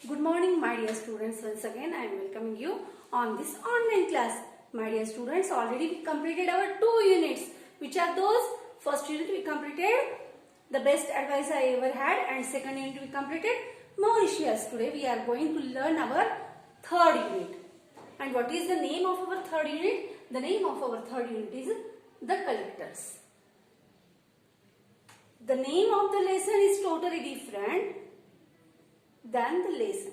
Good morning, my dear students. Once again, I am welcoming you on this online class. My dear students, already we completed our 2 units. Which are those? First unit we completed the best advice I ever had, and second unit we completed Mauritius. Today we are going to learn our third unit. And what is the name of our third unit? The name of our third unit is The Collectors. The name of the lesson is totally different than the lesson.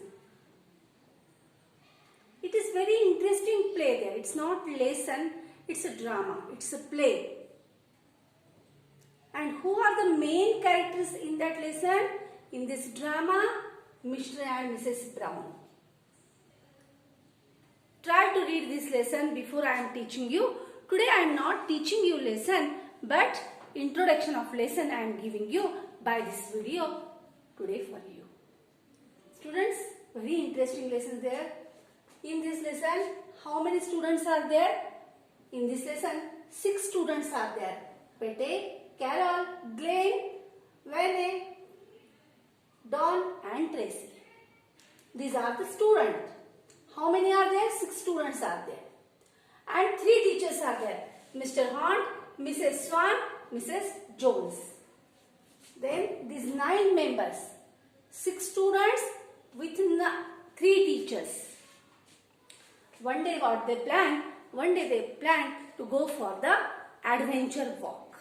It is very interesting play there. It's not lesson, it's a drama, it's a play. And who are the main characters in that lesson? In this drama, Mr. and Mrs. Brown. Try to read this lesson before I am teaching you. Today I am not teaching you lesson, but introduction of lesson I am giving you by this video today for you. Students, very interesting lesson there. In this lesson, how many students are there? In this lesson, 6 students are there. Pete, Carol, Glenn, Vane, Don and Tracy. These are the students. How many are there? 6 students are there. And 3 teachers are there. Mr. Hunt, Mrs. Swan, Mrs. Jones. Then these 9 members. 6 students with 3 teachers. One day what they plan? One day they plan to go for the adventure walk.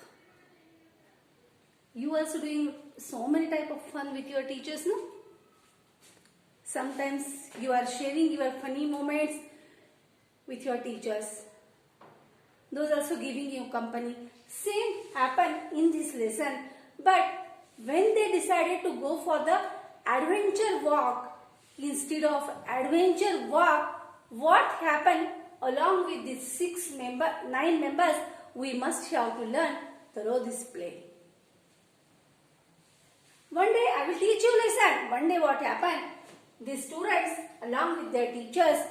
You also doing so many type of fun with your teachers, no? Sometimes you are sharing your funny moments with your teachers. Those also giving you company. Same happened in this lesson. But when they decided to go for the adventure walk, instead of adventure walk, what happened along with these 9 members, we must have to learn through this play. One day I will teach you lesson. One day what happened? These students along with their teachers,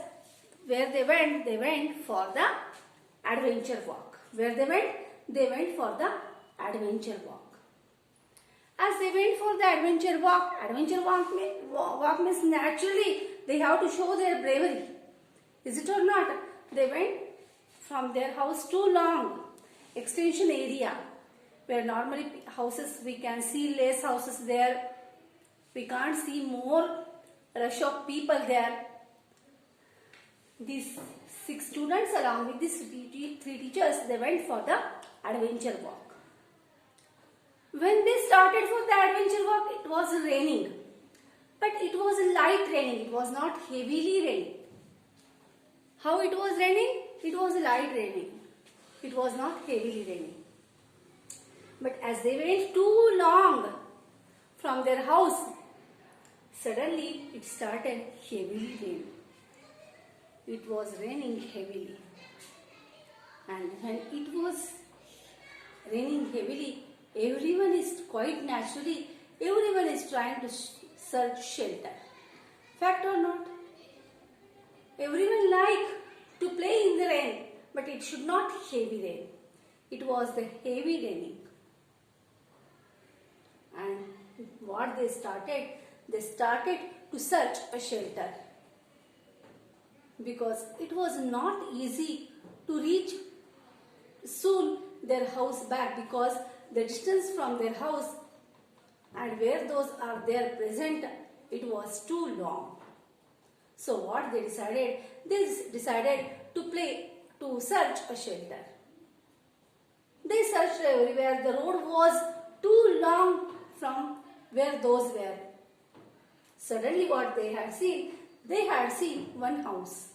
where they went for the adventure walk. Where they went? They went for the adventure walk. As they went for the adventure walk means naturally they have to show their bravery. Is it or not? They went from their house to long extension area where normally houses we can see less houses there. We can't see more rush of people there. These 6 students along with these 3 teachers, they went for the adventure walk. When they started for the adventure walk, it was raining. But it was light raining. It was not heavily raining. How it was raining? It was light raining. It was not heavily raining. But as they went too long from their house, suddenly it started heavily raining. It was raining heavily. And when it was raining heavily, everyone is quite naturally, everyone is trying to search shelter. Fact or not? Everyone like to play in the rain, but it should not heavy rain. It was the heavy raining. And what they started? They started to search a shelter. Because it was not easy to reach soon their house back, because the distance from their house and where those are there present, it was too long. So what they decided? They decided to search a shelter. They searched everywhere. The road was too long from where those were. Suddenly what they had seen? They had seen one house.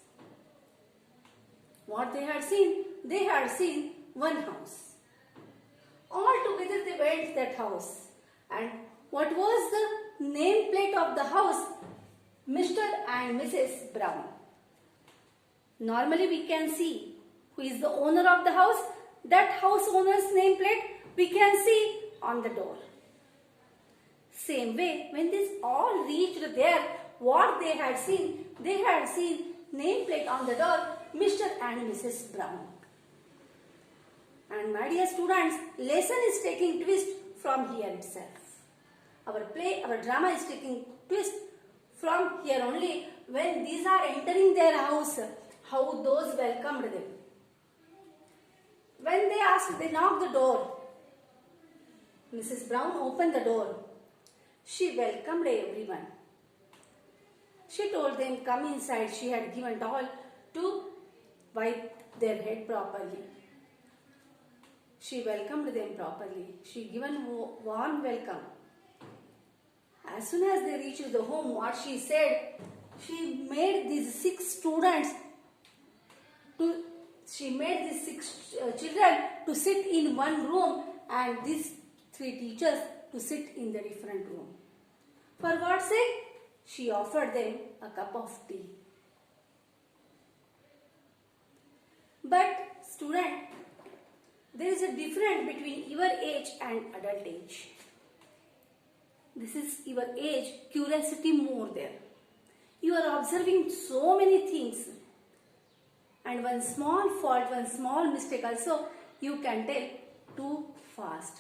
What they had seen? They had seen one house. All together they went to that house. And what was the nameplate of the house? Mr. and Mrs. Brown. Normally we can see who is the owner of the house. That house owner's nameplate we can see on the door. Same way, when this all reached there, what they had seen? They had seen nameplate on the door, Mr. and Mrs. Brown. And my dear students, lesson is taking twist from here itself. Our drama is taking twist from here only, when these are entering their house, how those welcomed them. When they asked, they knocked the door. Mrs. Brown opened the door. She welcomed everyone. She told them, come inside. She had given towel to wipe their head properly. She welcomed them properly. She given warm welcome. As soon as they reached the home, what she said, she made these 6 students children to sit in one room and these 3 teachers to sit in the different room. For what sake? She offered them a cup of tea. But student, there is a difference between your age and adult age. This is your age, curiosity more there. You are observing so many things. And one small fault, one small mistake also, you can tell too fast.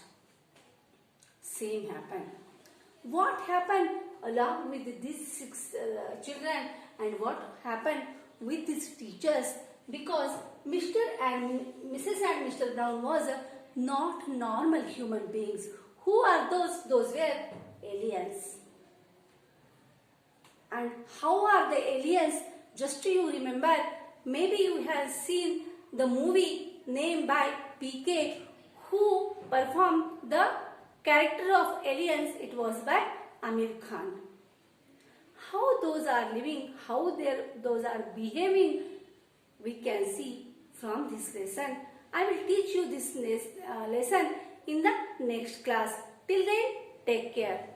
Same happened. What happened along with these 6 children and what happened with these teachers? Because Mr. and Mrs. and Mr. Brown was not normal human beings. Who are those? Those were aliens. And how are the aliens? Just you remember, maybe you have seen the movie named by PK, who performed the character of aliens. It was by Amir Khan. How those are living, how those are behaving, we can see from this lesson. I will teach you this lesson in the next class. Till then, take care.